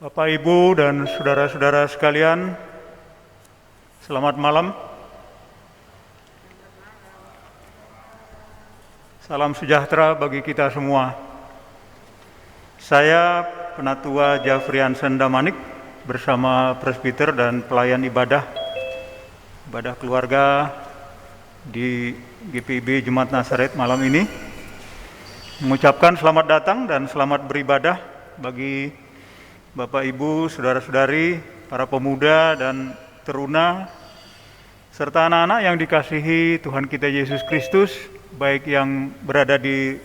Bapak, Ibu, dan saudara-saudara sekalian, selamat malam. Salam sejahtera bagi kita semua. Saya Penatua Jafrian Sendamanik bersama presbiter dan pelayan ibadah keluarga di GPIB Jemaat Nazaret malam ini mengucapkan selamat datang dan selamat beribadah bagi Bapak, Ibu, saudara-saudari, para pemuda dan teruna, serta anak-anak yang dikasihi Tuhan kita Yesus Kristus, baik yang berada di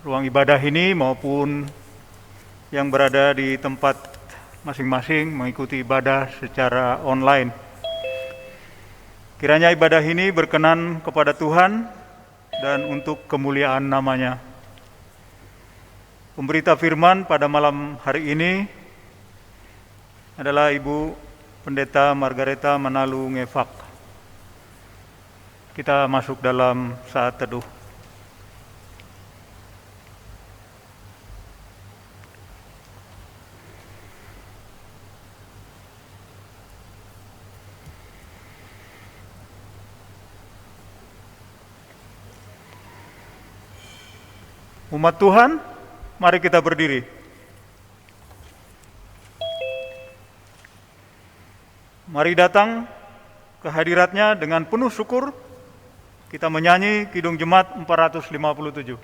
ruang ibadah ini maupun yang berada di tempat masing-masing mengikuti ibadah secara online. Kiranya ibadah ini berkenan kepada Tuhan dan untuk kemuliaan nama-Nya. Pemberita firman pada malam hari ini adalah Ibu Pendeta Margareta Manalu Ngefak. Kita masuk dalam saat teduh. Umat Tuhan, mari kita berdiri. Mari datang ke hadirat-Nya dengan penuh syukur. Kita menyanyi Kidung Jemaat 457.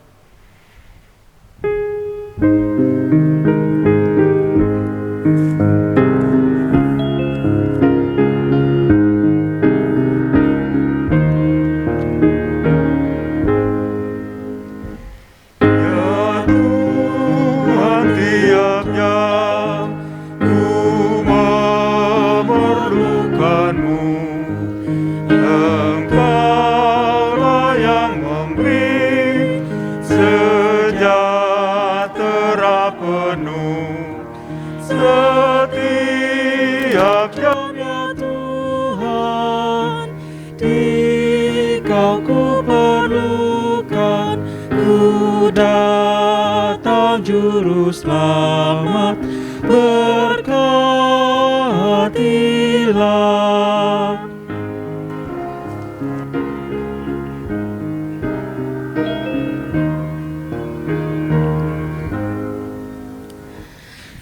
Juru selamat, berkatilah.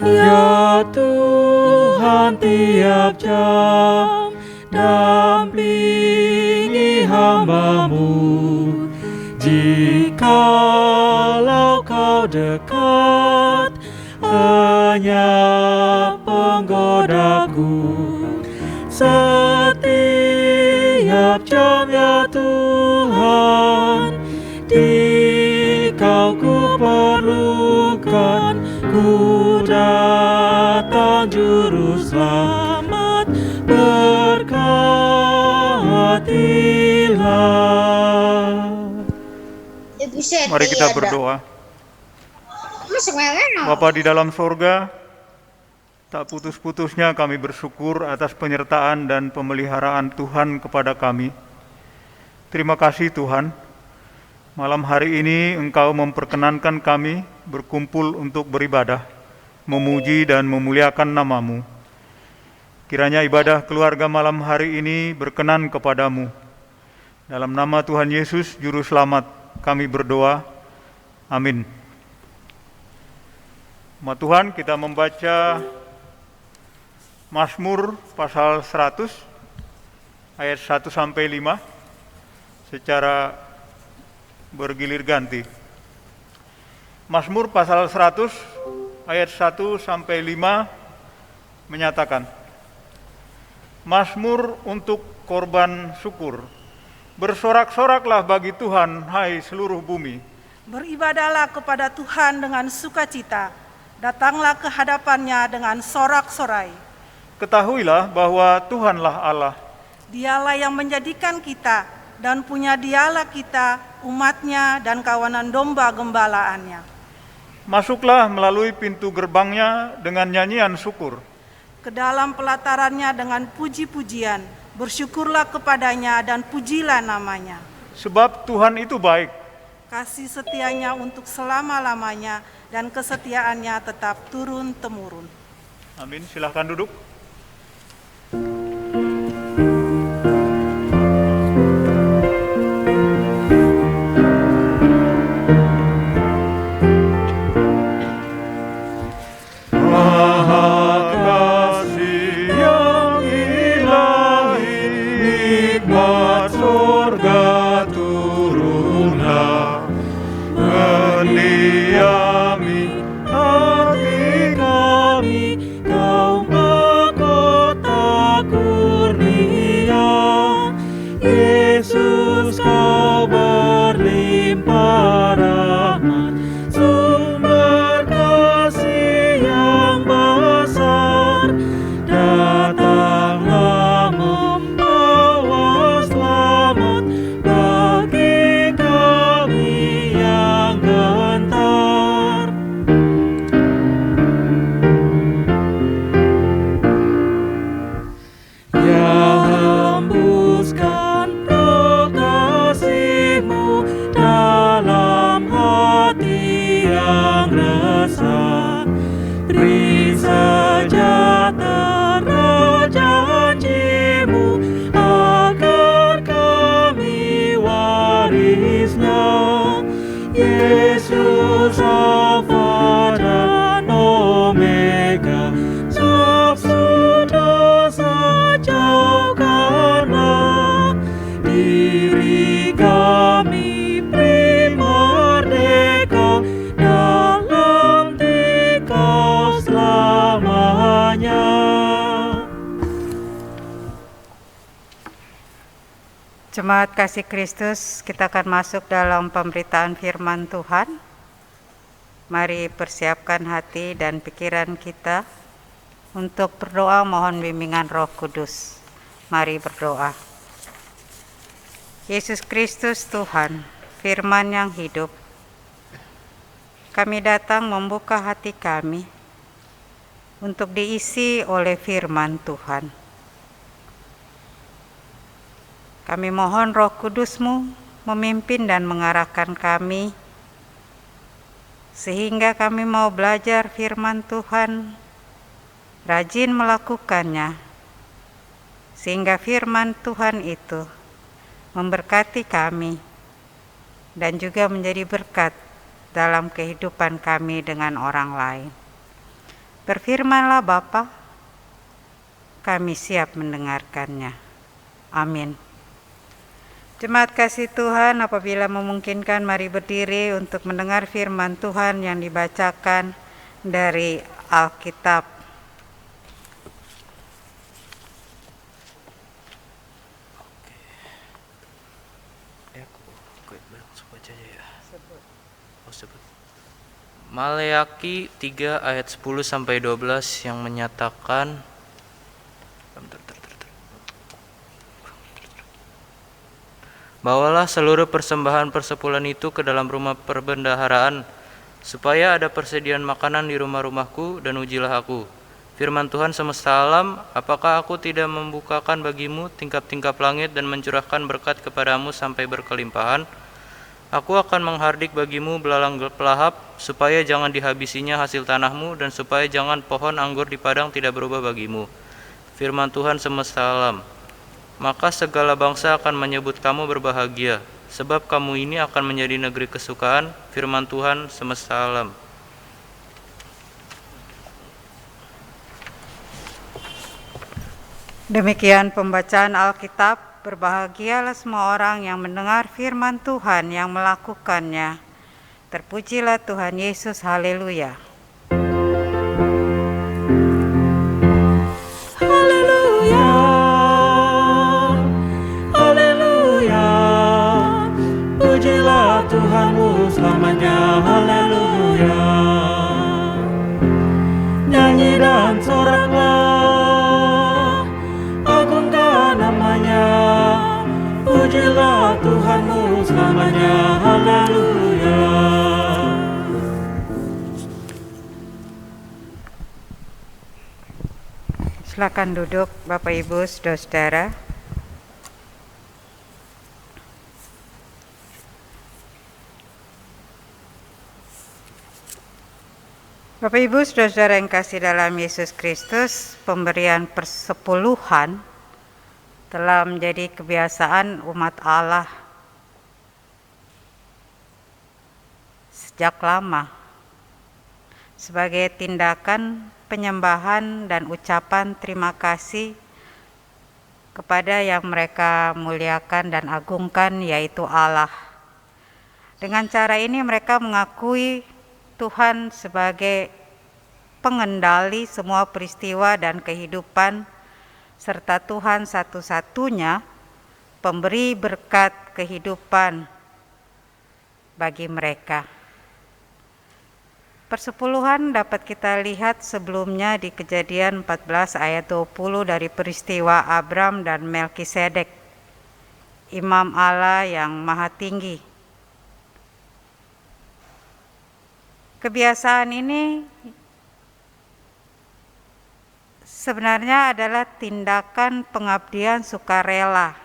Ya Tuhan, tiap jam dampingi hamba-Mu. Jikalau Kau dekat, enyap penggodaku. Setiap jam ya Tuhan, di Kau ku perlukan. Ku datang Juru Selamat, berkatilah. Mari kita berdoa. Bapa di dalam sorga, tak putus-putusnya kami bersyukur atas penyertaan dan pemeliharaan Tuhan kepada kami. Terima kasih Tuhan, malam hari ini Engkau memperkenankan kami berkumpul untuk beribadah, memuji dan memuliakan nama-Mu. Kiranya ibadah keluarga malam hari ini berkenan kepadamu. Dalam nama Tuhan Yesus, Juru Selamat, kami berdoa. Amin. Umat Tuhan, kita membaca Mazmur pasal 100 ayat 1 sampai 5 secara bergilir ganti. Mazmur pasal 100 ayat 1 sampai 5 menyatakan, Mazmur untuk korban syukur. Bersorak-soraklah bagi Tuhan, hai seluruh bumi. Beribadahlah kepada Tuhan dengan sukacita. Datanglah ke hadapan-Nya dengan sorak-sorai. Ketahuilah bahwa Tuhanlah Allah. Dialah yang menjadikan kita, dan punya Dialah kita, umat-Nya dan kawanan domba gembalaannya. Masuklah melalui pintu gerbang-Nya dengan nyanyian syukur. Ke dalam pelataran-Nya dengan puji-pujian. Bersyukurlah kepadanya dan pujilah nama-Nya. Sebab Tuhan itu baik. kasih setianya untuk selama-lamanya, dan kesetiaannya tetap turun-temurun. Amin. Silahkan duduk. Yesus Alfa dan Omega, sabsu dosa jauhkanlah, diri kami beri merdeka dalam Dikau selamanya. Jemaat kasih Kristus, kita akan masuk dalam pemberitaan firman Tuhan. Mari persiapkan hati dan pikiran kita untuk berdoa mohon bimbingan Roh Kudus. Mari berdoa. Yesus Kristus Tuhan, firman yang hidup, kami datang membuka hati kami untuk diisi oleh firman Tuhan. Kami mohon Roh Kudus-Mu memimpin dan mengarahkan kami, sehingga kami mau belajar firman Tuhan, rajin melakukannya, sehingga firman Tuhan itu memberkati kami dan juga menjadi berkat dalam kehidupan kami dengan orang lain. Berfirmanlah Bapa, kami siap mendengarkannya. Amin. Jemaat kasih Tuhan, apabila memungkinkan mari berdiri untuk mendengar firman Tuhan yang dibacakan dari Alkitab. Maleaki 3 ayat 10 sampai 12 yang menyatakan bawalah seluruh persembahan persepuluhan itu ke dalam rumah perbendaharaan, supaya ada persediaan makanan di rumah-rumahku, dan ujilah aku. Firman Tuhan semesta alam, apakah aku tidak membukakan bagimu tingkap-tingkap langit dan mencurahkan berkat kepadamu sampai berkelimpahan? Aku akan menghardik bagimu belalang pelahap, supaya jangan dihabisinya hasil tanahmu, dan supaya jangan pohon anggur di padang tidak berubah bagimu. Firman Tuhan semesta alam. Maka segala bangsa akan menyebut kamu berbahagia, sebab kamu ini akan menjadi negeri kesukaan, firman Tuhan semesta alam. Demikian pembacaan Alkitab. Berbahagialah semua orang yang mendengar firman Tuhan yang melakukannya. Terpujilah Tuhan Yesus, haleluya. Tuhanmu selamanya, haleluya. Nyanyi dan soraklah, agungkan namanya. Pujilah Tuhanmu selamanya, haleluya. Silakan duduk Bapak Ibu Saudara-saudara. Bapak Ibu Saudara-saudara yang kasih dalam Yesus Kristus, pemberian persepuluhan telah menjadi kebiasaan umat Allah sejak lama sebagai tindakan penyembahan dan ucapan terima kasih kepada yang mereka muliakan dan agungkan, yaitu Allah. Dengan cara ini mereka mengakui Tuhan sebagai pengendali semua peristiwa dan kehidupan, serta Tuhan satu-satunya pemberi berkat kehidupan bagi mereka. Persepuluhan dapat kita lihat sebelumnya di Kejadian 14 ayat 20 dari peristiwa Abram dan Melkisedek, imam Allah yang maha tinggi. Kebiasaan ini sebenarnya adalah tindakan pengabdian sukarela,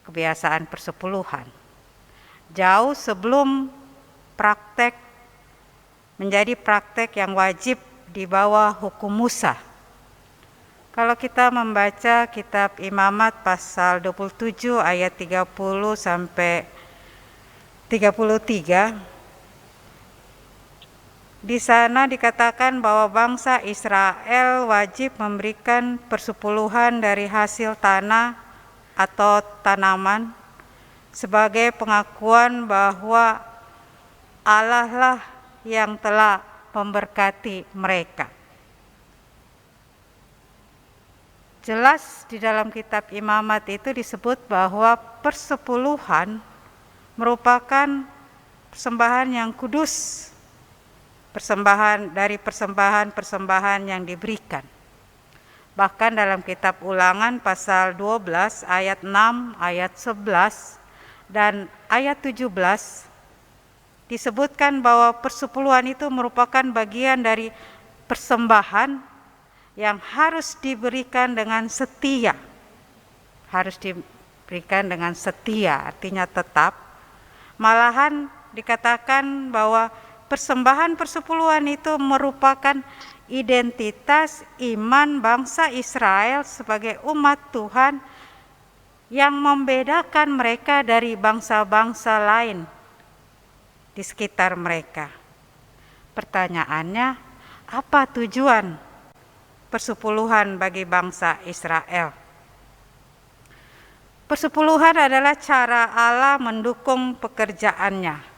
kebiasaan persepuluhan. Jauh sebelum praktek menjadi praktek yang wajib di bawah hukum Musa. Kalau kita membaca kitab Imamat pasal 27 ayat 30 sampai 33, di sana dikatakan bahwa bangsa Israel wajib memberikan persepuluhan dari hasil tanah atau tanaman sebagai pengakuan bahwa Allah lah yang telah memberkati mereka. Jelas di dalam kitab Imamat itu disebut bahwa persepuluhan merupakan persembahan yang kudus, persembahan dari persembahan-persembahan yang diberikan. Bahkan dalam kitab Ulangan pasal 12 ayat 6, ayat 11 dan ayat 17 disebutkan bahwa persepuluhan itu merupakan bagian dari persembahan yang harus diberikan dengan setia. Harus diberikan dengan setia, artinya tetap. Malahan dikatakan bahwa persembahan persepuluhan itu merupakan identitas iman bangsa Israel sebagai umat Tuhan yang membedakan mereka dari bangsa-bangsa lain di sekitar mereka. Pertanyaannya, apa tujuan persepuluhan bagi bangsa Israel? Persepuluhan adalah cara Allah mendukung pekerjaannya.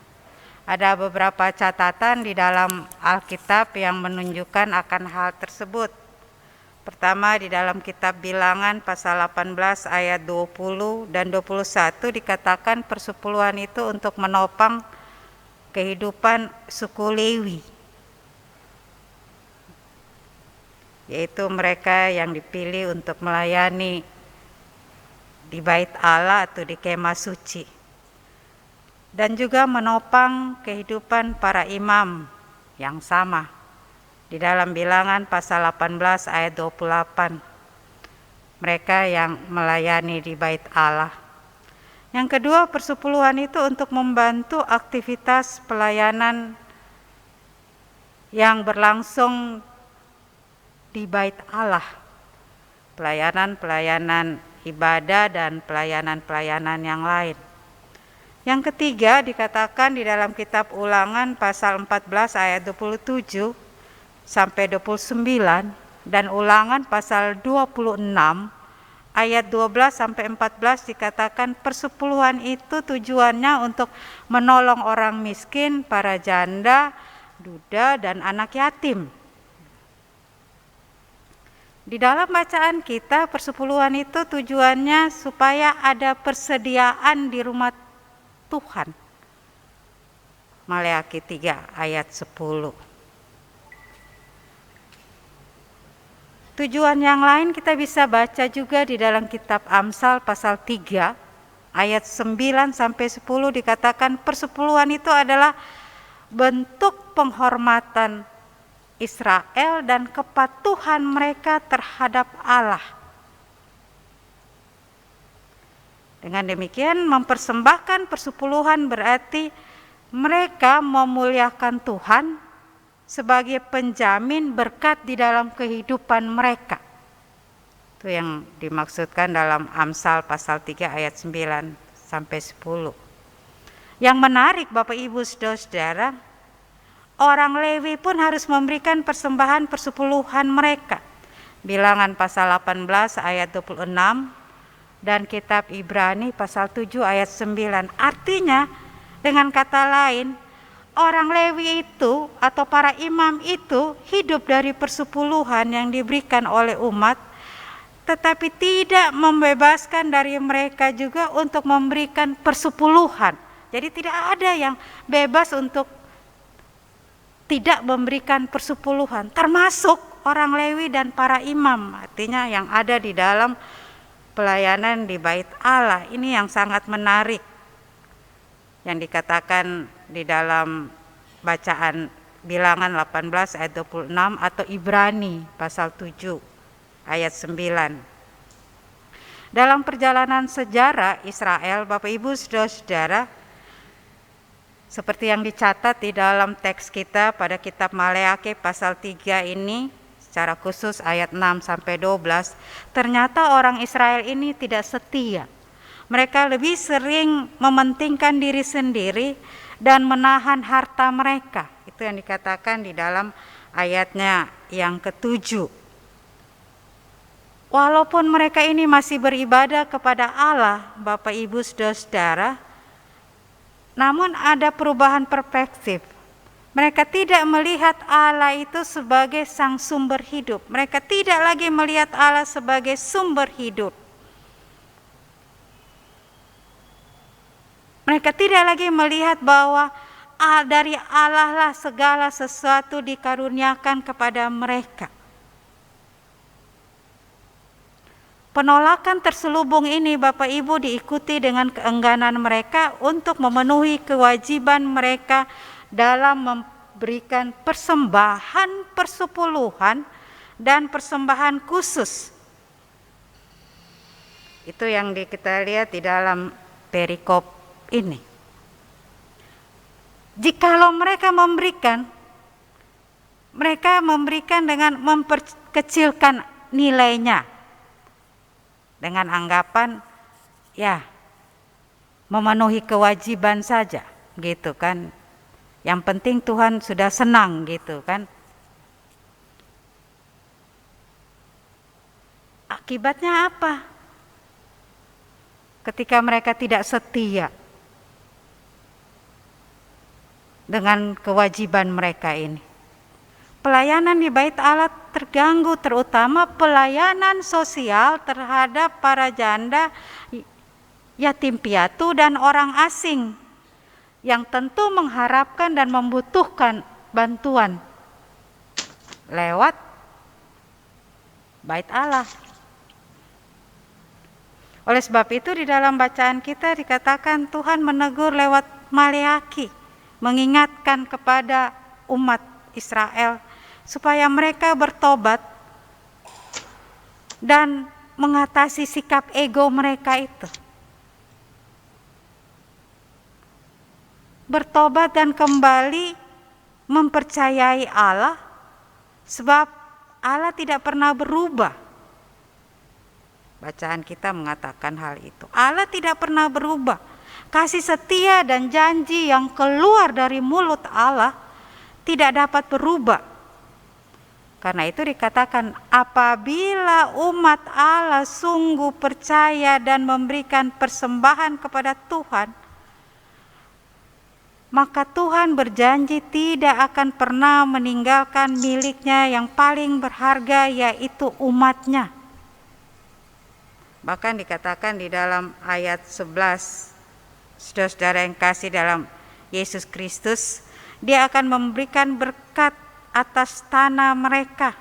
Ada beberapa catatan di dalam Alkitab yang menunjukkan akan hal tersebut. Pertama, di dalam kitab Bilangan pasal 18 ayat 20 dan 21 dikatakan persepuluhan itu untuk menopang kehidupan suku Lewi, yaitu mereka yang dipilih untuk melayani di bait Allah atau di kemah suci, dan juga menopang kehidupan para imam yang sama di dalam Bilangan pasal 18 ayat 28, mereka yang melayani di bait Allah. Yang kedua, persepuluhan itu untuk membantu aktivitas pelayanan yang berlangsung di bait Allah, pelayanan-pelayanan ibadah dan pelayanan-pelayanan yang lain. Yang ketiga dikatakan di dalam kitab Ulangan pasal 14 ayat 27 sampai 29 dan Ulangan pasal 26 ayat 12 sampai 14 dikatakan persepuluhan itu tujuannya untuk menolong orang miskin, para janda, duda dan anak yatim. Di dalam bacaan kita, persepuluhan itu tujuannya supaya ada persediaan di rumah Tuhan. Maleakhi 3 ayat 10. Tujuan yang lain kita bisa baca juga di dalam kitab Amsal pasal 3 ayat 9 sampai 10 dikatakan persepuluhan itu adalah bentuk penghormatan Israel dan kepatuhan mereka terhadap Allah. Dengan demikian mempersembahkan persepuluhan berarti mereka memuliakan Tuhan sebagai penjamin berkat di dalam kehidupan mereka. Itu yang dimaksudkan dalam Amsal pasal 3 ayat 9 sampai 10. Yang menarik Bapak Ibu Saudara, orang Lewi pun harus memberikan persembahan persepuluhan mereka. Bilangan pasal 18 ayat 26 dan kitab Ibrani pasal 7 ayat 9. Artinya dengan kata lain, orang Lewi itu atau para imam itu hidup dari persepuluhan yang diberikan oleh umat, tetapi tidak membebaskan dari mereka juga untuk memberikan persepuluhan. Jadi tidak ada yang bebas untuk tidak memberikan persepuluhan, termasuk orang Lewi dan para imam, artinya yang ada di dalam pelayanan di Bait Allah. Ini yang sangat menarik yang dikatakan di dalam bacaan Bilangan 18 ayat 26 atau Ibrani pasal 7 ayat 9. Dalam perjalanan sejarah Israel, Bapak Ibu Saudara-saudara, seperti yang dicatat di dalam teks kita pada kitab Maleakhi pasal 3 ini, secara khusus ayat 6 sampai 12, ternyata orang Israel ini tidak setia. Mereka lebih sering mementingkan diri sendiri dan menahan harta mereka. Itu yang dikatakan di dalam ayatnya yang ke-7. Walaupun mereka ini masih beribadah kepada Allah, Bapak Ibu Saudara-saudara, namun ada perubahan perspektif. Mereka tidak melihat Allah itu sebagai sang sumber hidup. Mereka tidak lagi melihat Allah sebagai sumber hidup. Mereka tidak lagi melihat bahwa dari Allah lah segala sesuatu dikaruniakan kepada mereka. Penolakan terselubung ini Bapak Ibu diikuti dengan keengganan mereka untuk memenuhi kewajiban mereka dalam memberikan persembahan persepuluhan dan persembahan khusus. Itu yang kita lihat di dalam perikop ini. Jikalau mereka memberikan dengan memperkecilkan nilainya, dengan anggapan ya memenuhi kewajiban saja gitu kan. Yang penting Tuhan sudah senang gitu kan. Akibatnya apa? Ketika mereka tidak setia dengan kewajiban mereka ini, pelayanan di Bait Allah terganggu, terutama pelayanan sosial terhadap para janda, yatim piatu, dan orang asing yang tentu mengharapkan dan membutuhkan bantuan lewat Bait Allah. Oleh sebab itu di dalam bacaan kita dikatakan Tuhan menegur lewat Maleakhi, mengingatkan kepada umat Israel supaya mereka bertobat dan mengatasi sikap ego mereka itu. Bertobat dan kembali mempercayai Allah, sebab Allah tidak pernah berubah. Bacaan kita mengatakan hal itu. Allah tidak pernah berubah. Kasih setia dan janji yang keluar dari mulut Allah tidak dapat berubah. Karena itu dikatakan apabila umat Allah sungguh percaya dan memberikan persembahan kepada Tuhan, maka Tuhan berjanji tidak akan pernah meninggalkan miliknya yang paling berharga, yaitu umatnya. Bahkan dikatakan di dalam ayat 11, saudara-saudara yang kasih dalam Yesus Kristus, Dia akan memberikan berkat atas tanah mereka.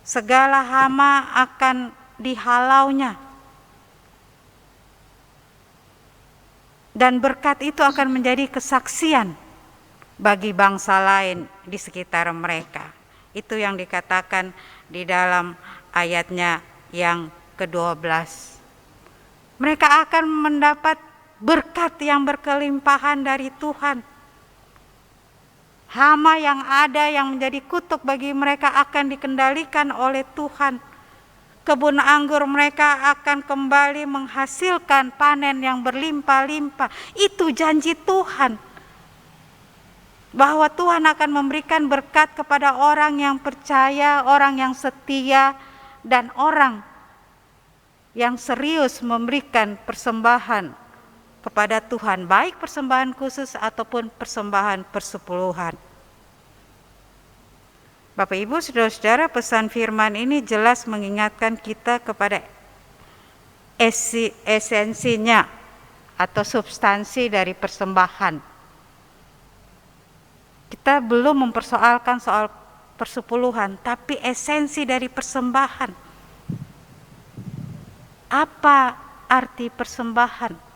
Segala hama akan dihalaunya. Dan berkat itu akan menjadi kesaksian bagi bangsa lain di sekitar mereka. Itu yang dikatakan di dalam ayatnya yang ke-12. Mereka akan mendapat berkat yang berkelimpahan dari Tuhan. Hama yang ada yang menjadi kutuk bagi mereka akan dikendalikan oleh Tuhan. Kebun anggur mereka akan kembali menghasilkan panen yang berlimpah-limpah. Itu janji Tuhan. Bahwa Tuhan akan memberikan berkat kepada orang yang percaya, orang yang setia, dan orang yang serius memberikan persembahan kepada Tuhan, baik persembahan khusus ataupun persembahan persepuluhan. Bapak Ibu, saudara-saudara, pesan firman ini jelas mengingatkan kita kepada esensinya atau substansi dari persembahan. Kita belum mempersoalkan soal persepuluhan, tapi esensi dari persembahan. Apa arti persembahan?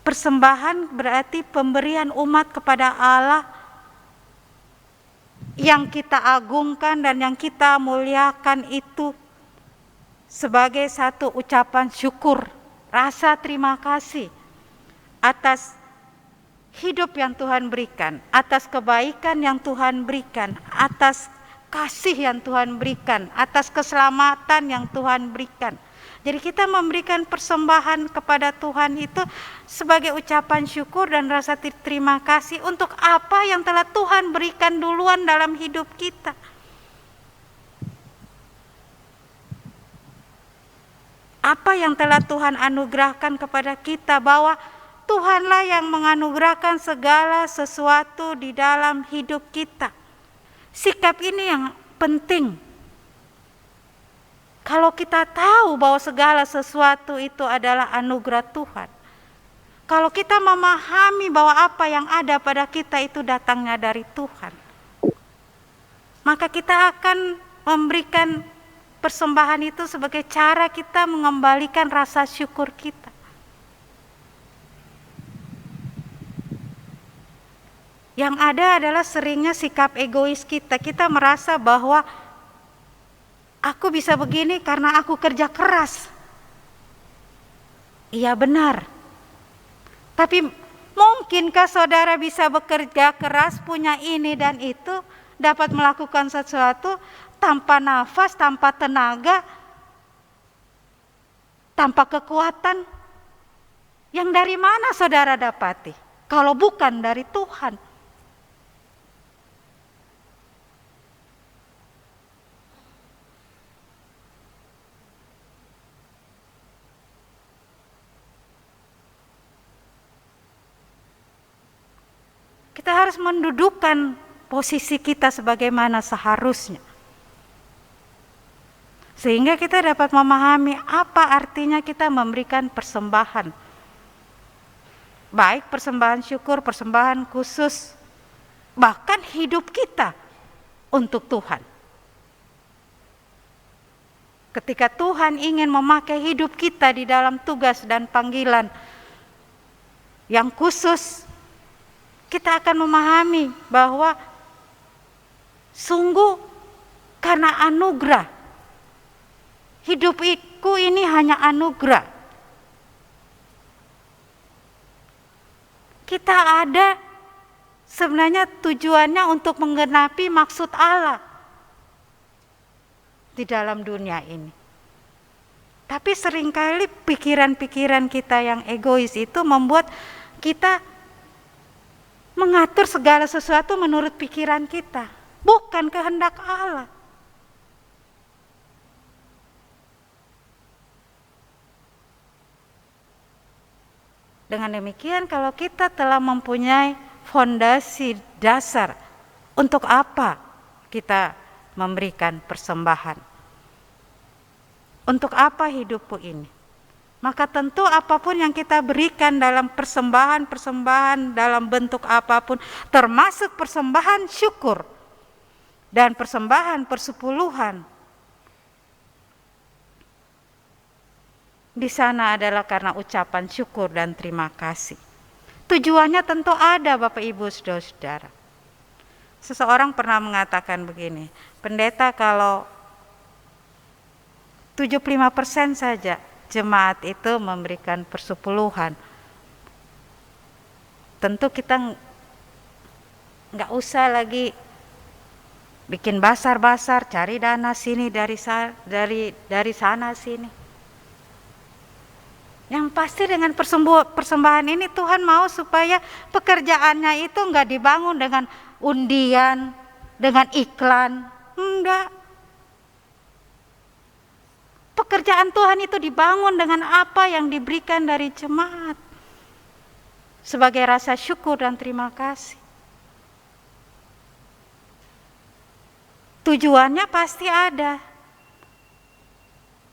Persembahan berarti pemberian umat kepada Allah yang kita agungkan dan yang kita muliakan itu sebagai satu ucapan syukur, rasa terima kasih atas hidup yang Tuhan berikan, atas kebaikan yang Tuhan berikan, atas kasih yang Tuhan berikan, atas keselamatan yang Tuhan berikan. Jadi kita memberikan persembahan kepada Tuhan itu sebagai ucapan syukur dan rasa terima kasih untuk apa yang telah Tuhan berikan duluan dalam hidup kita. Apa yang telah Tuhan anugerahkan kepada kita, bahwa Tuhanlah yang menganugerahkan segala sesuatu di dalam hidup kita. Sikap ini yang penting. Kalau kita tahu bahwa segala sesuatu itu adalah anugerah Tuhan, kalau kita memahami bahwa apa yang ada pada kita itu datangnya dari Tuhan, maka kita akan memberikan persembahan itu sebagai cara kita mengembalikan rasa syukur kita. Yang ada adalah seringnya sikap egois kita. Kita merasa bahwa aku bisa begini karena aku kerja keras. Iya benar. Tapi mungkinkah saudara bisa bekerja keras, punya ini dan itu, dapat melakukan sesuatu tanpa nafas, tanpa tenaga, tanpa kekuatan? Yang dari mana saudara dapati? Kalau bukan dari Tuhan. Kita harus mendudukkan posisi kita sebagaimana seharusnya. Sehingga kita dapat memahami apa artinya kita memberikan persembahan. Baik persembahan syukur, persembahan khusus, bahkan hidup kita untuk Tuhan. Ketika Tuhan ingin memakai hidup kita di dalam tugas dan panggilan yang khusus, kita akan memahami bahwa sungguh karena anugerah, hidupku ini hanya anugerah. Kita ada sebenarnya tujuannya untuk menggenapi maksud Allah di dalam dunia ini. Tapi seringkali pikiran-pikiran kita yang egois itu membuat kita mengatur segala sesuatu menurut pikiran kita, bukan kehendak Allah. Dengan demikian, kalau kita telah mempunyai fondasi dasar, untuk apa kita memberikan persembahan? Untuk apa hidupku ini? Maka tentu apapun yang kita berikan dalam persembahan dalam bentuk apapun, termasuk persembahan syukur dan persembahan persepuluhan, di sana adalah karena ucapan syukur dan terima kasih. Tujuannya tentu ada, Bapak Ibu Saudara-saudara. Seseorang pernah mengatakan begini, pendeta, kalau 75% saja jemaat itu memberikan persepuluhan. Tentu kita nggak usah lagi bikin basar-basar, cari dana sini dari sana sini. Yang pasti dengan persembahan ini Tuhan mau supaya pekerjaannya itu nggak dibangun dengan undian, dengan iklan, enggak. Pekerjaan Tuhan itu dibangun dengan apa yang diberikan dari jemaat sebagai rasa syukur dan terima kasih. Tujuannya pasti ada.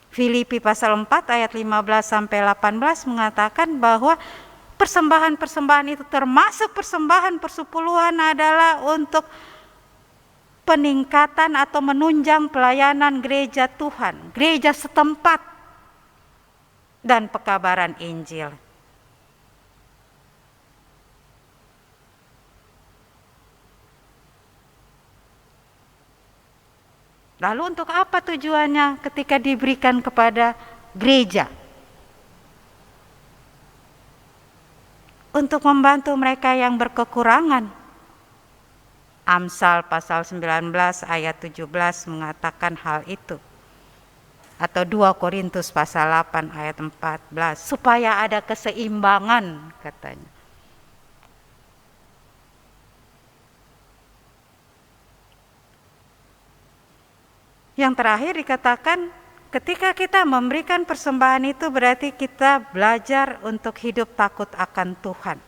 Filipi pasal 4 ayat 15 sampai 18 mengatakan bahwa persembahan-persembahan itu termasuk persembahan persepuluhan adalah untuk peningkatan atau menunjang pelayanan gereja Tuhan, gereja setempat, dan pekabaran Injil. Lalu untuk apa tujuannya ketika diberikan kepada gereja? Untuk membantu mereka yang berkekurangan. Amsal pasal 19 ayat 17 mengatakan hal itu. Atau 2 Korintus pasal 8 ayat 14. Supaya ada keseimbangan katanya. Yang terakhir dikatakan ketika kita memberikan persembahan itu berarti kita belajar untuk hidup takut akan Tuhan.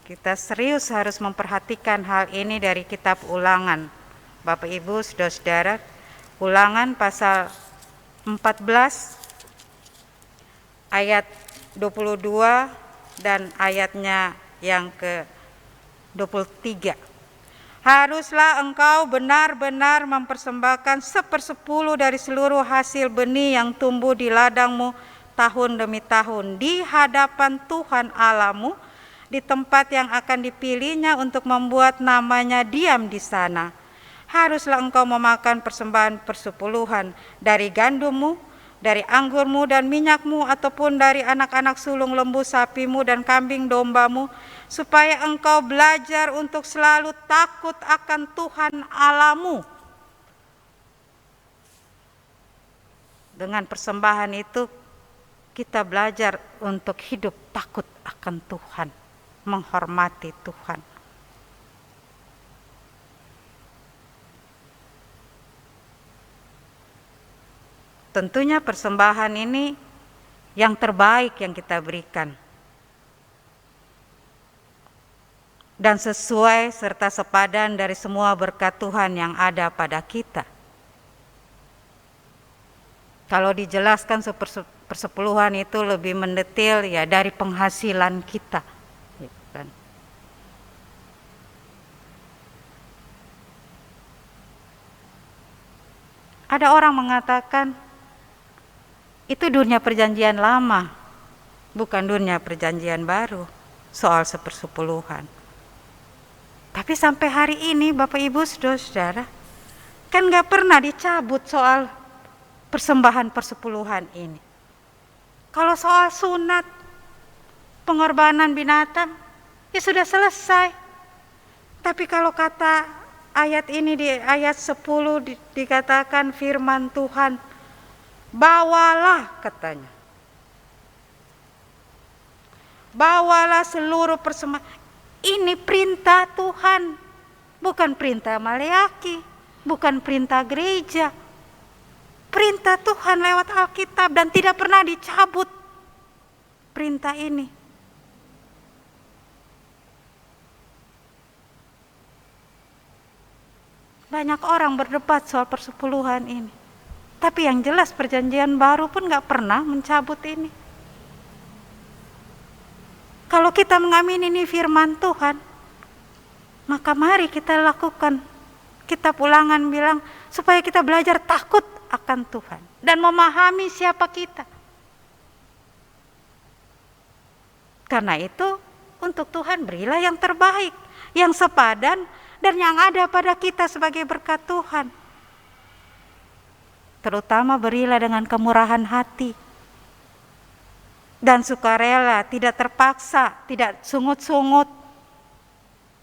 Kita serius harus memperhatikan hal ini dari kitab Ulangan. Bapak Ibu, Saudara-saudara, Ulangan pasal 14 ayat 22 dan ayatnya yang ke-23. Haruslah engkau benar-benar mempersembahkan 1/10 dari seluruh hasil benih yang tumbuh di ladangmu tahun demi tahun di hadapan Tuhan Allahmu di tempat yang akan dipilihnya untuk membuat namanya diam di sana. Haruslah engkau memakan persembahan persepuluhan dari gandummu, dari anggurmu dan minyakmu, ataupun dari anak-anak sulung lembu sapimu dan kambing dombamu, supaya engkau belajar untuk selalu takut akan Tuhan Allahmu. Dengan persembahan itu kita belajar untuk hidup takut akan Tuhan, menghormati Tuhan. Tentunya persembahan ini yang terbaik yang kita berikan. Dan sesuai serta sepadan dari semua berkat Tuhan yang ada pada kita. Kalau dijelaskan persepuluhan itu lebih mendetail ya dari penghasilan kita. Ada orang mengatakan itu dunia perjanjian lama, bukan dunia perjanjian baru, soal 1/10. Tapi sampai hari ini Bapak Ibu Saudara-saudara, kan gak pernah dicabut soal persembahan persepuluhan ini. Kalau soal sunat, pengorbanan binatang, ya sudah selesai. Tapi kalau kata ayat ini di ayat 10 dikatakan firman Tuhan, bawalah katanya. Bawalah seluruh persembahan. Ini perintah Tuhan, bukan perintah Maleaki, bukan perintah gereja. Perintah Tuhan lewat Alkitab dan tidak pernah dicabut perintah ini. Banyak orang berdebat soal persepuluhan ini. Tapi yang jelas perjanjian baru pun gak pernah mencabut ini. Kalau kita mengamini ini firman Tuhan, maka mari kita lakukan. Kitab Ulangan bilang supaya kita belajar takut akan Tuhan dan memahami siapa kita. Karena itu untuk Tuhan berilah yang terbaik, yang sepadan dan yang ada pada kita sebagai berkat Tuhan. Terutama berilah dengan kemurahan hati, dan sukarela, tidak terpaksa, tidak sungut-sungut.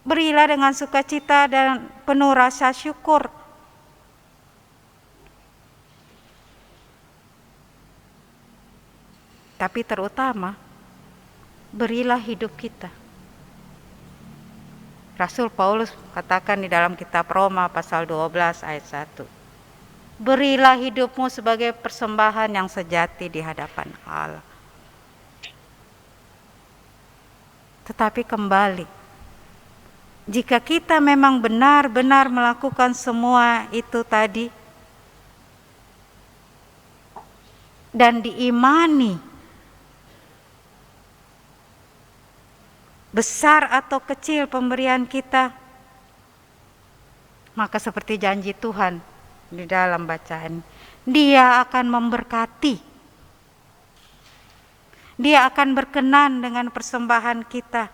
Berilah dengan sukacita dan penuh rasa syukur. Tapi terutama, berilah hidup kita. Rasul Paulus katakan di dalam kitab Roma pasal 12 ayat 1. Berilah hidupmu sebagai persembahan yang sejati di hadapan Allah. Tetapi kembali, jika kita memang benar-benar melakukan semua itu tadi dan diimani, besar atau kecil pemberian kita, maka seperti janji Tuhan di dalam bacaan, Dia akan memberkati. Dia akan berkenan dengan persembahan kita.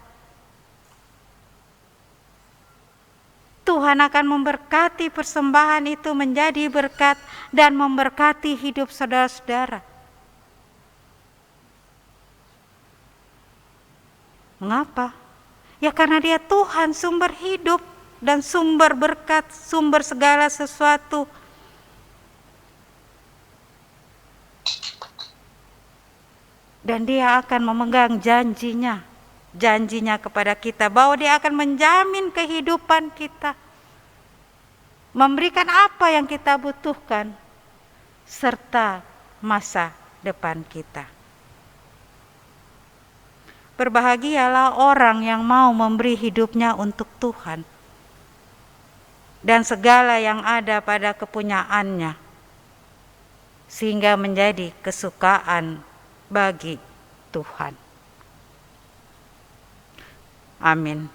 Tuhan akan memberkati persembahan itu menjadi berkat dan memberkati hidup saudara-saudara. Mengapa? Ya karena Dia Tuhan, sumber hidup dan sumber berkat, sumber segala sesuatu. Dan Dia akan memegang janjinya kepada kita bahwa Dia akan menjamin kehidupan kita, memberikan apa yang kita butuhkan, serta masa depan kita. Berbahagialah orang yang mau memberi hidupnya untuk Tuhan dan segala yang ada pada kepunyaannya, sehingga menjadi kesukaan bagi Tuhan. Amin.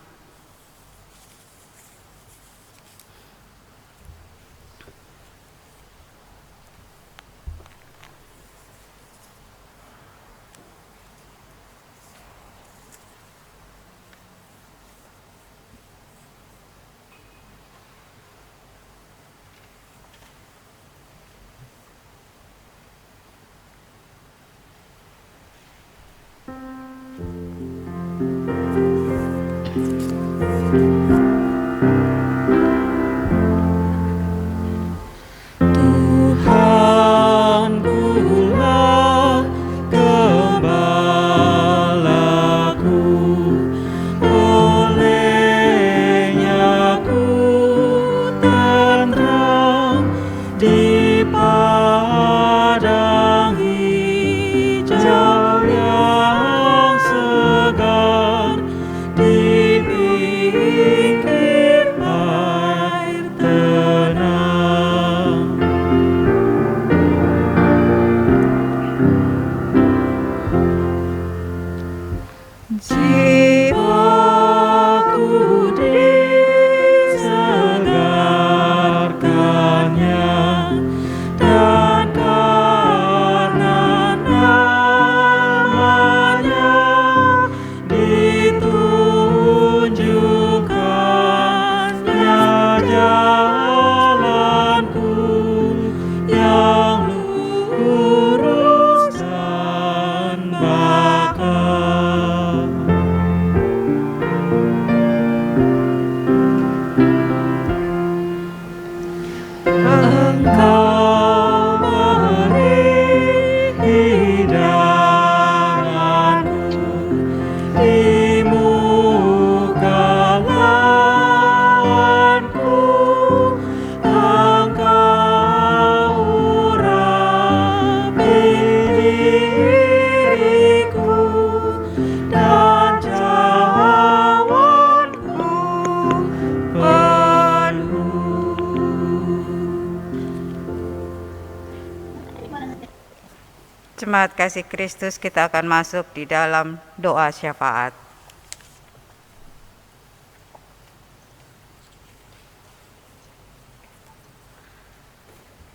Jemaat kasih Kristus, kita akan masuk di dalam doa syafaat.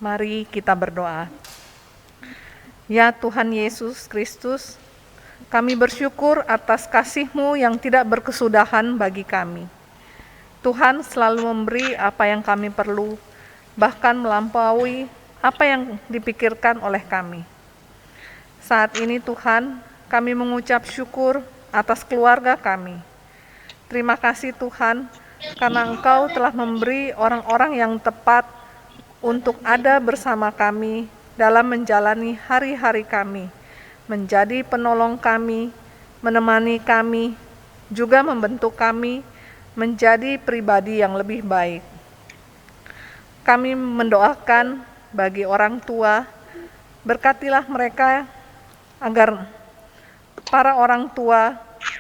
Mari kita berdoa. Ya Tuhan Yesus Kristus, kami bersyukur atas kasih-Mu yang tidak berkesudahan bagi kami. Tuhan selalu memberi apa yang kami perlu, bahkan melampaui apa yang dipikirkan oleh kami. Saat ini Tuhan, kami mengucap syukur atas keluarga kami. Terima kasih Tuhan, karena Engkau telah memberi orang-orang yang tepat untuk ada bersama kami dalam menjalani hari-hari kami, menjadi penolong kami, menemani kami, juga membentuk kami menjadi pribadi yang lebih baik. Kami mendoakan bagi orang tua, berkatilah mereka agar para orang tua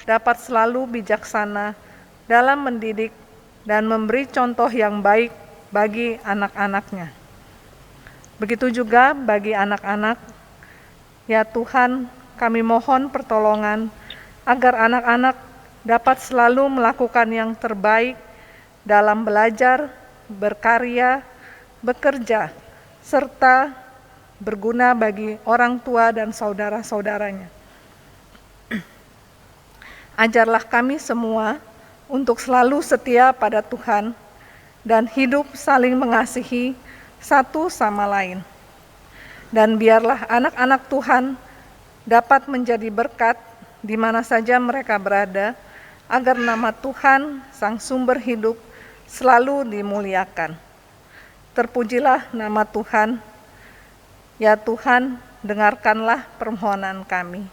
dapat selalu bijaksana dalam mendidik dan memberi contoh yang baik bagi anak-anaknya. Begitu juga bagi anak-anak, ya Tuhan, kami mohon pertolongan agar anak-anak dapat selalu melakukan yang terbaik dalam belajar, berkarya, bekerja, serta berguna bagi orang tua dan saudara-saudaranya. Ajarlah kami semua untuk selalu setia pada Tuhan dan hidup saling mengasihi satu sama lain. Dan biarlah anak-anak Tuhan dapat menjadi berkat di mana saja mereka berada, agar nama Tuhan, Sang Sumber Hidup, selalu dimuliakan. Terpujilah nama Tuhan. Ya Tuhan, dengarkanlah permohonan kami.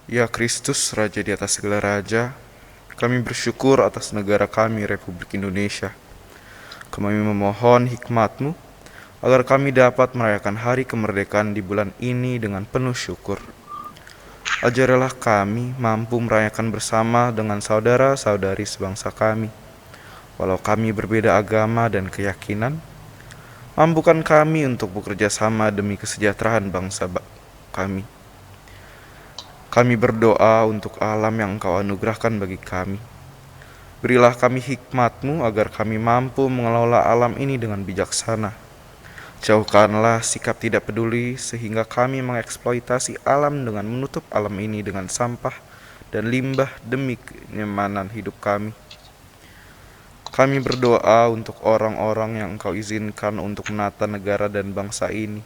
Ya Kristus, Raja di atas segala raja, kami bersyukur atas negara kami, Republik Indonesia. Kami memohon hikmat-Mu agar kami dapat merayakan hari kemerdekaan di bulan ini dengan penuh syukur. Ajarilah kami mampu merayakan bersama dengan saudara-saudari sebangsa kami. Walau kami berbeda agama dan keyakinan, mampukan kami untuk bekerja sama demi kesejahteraan bangsa kami. Kami berdoa untuk alam yang Engkau anugerahkan bagi kami. Berilah kami hikmat-Mu agar kami mampu mengelola alam ini dengan bijaksana. Jauhkanlah sikap tidak peduli sehingga kami mengeksploitasi alam dengan menutup alam ini dengan sampah dan limbah demi kenyamanan hidup kami. Kami berdoa untuk orang-orang yang Engkau izinkan untuk menata negara dan bangsa ini.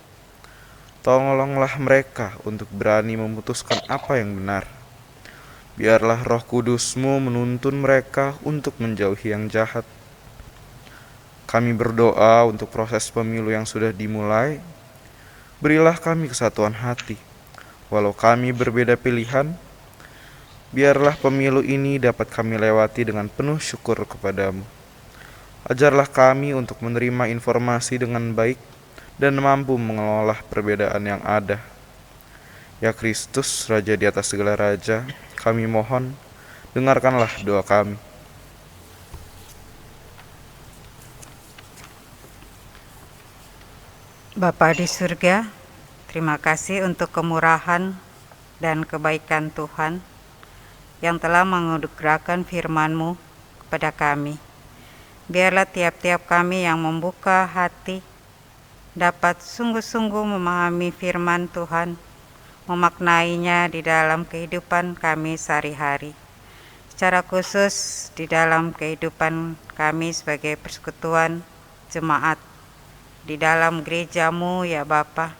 Tolonglah mereka untuk berani memutuskan apa yang benar. Biarlah Roh Kudus-Mu menuntun mereka untuk menjauhi yang jahat. Kami berdoa untuk proses pemilu yang sudah dimulai. Berilah kami kesatuan hati. Walau kami berbeda pilihan, biarlah pemilu ini dapat kami lewati dengan penuh syukur kepadamu. Ajarlah kami untuk menerima informasi dengan baik dan mampu mengelola perbedaan yang ada. Ya Kristus, Raja di atas segala raja, kami mohon, dengarkanlah doa kami. Bapa di surga, terima kasih untuk kemurahan dan kebaikan Tuhan yang telah menganugerahkan firman-Mu kepada kami. Biarlah tiap-tiap kami yang membuka hati dapat sungguh-sungguh memahami firman Tuhan, memaknainya di dalam kehidupan kami sehari-hari. Secara khusus di dalam kehidupan kami sebagai persekutuan jemaat di dalam gereja-Mu ya Bapa.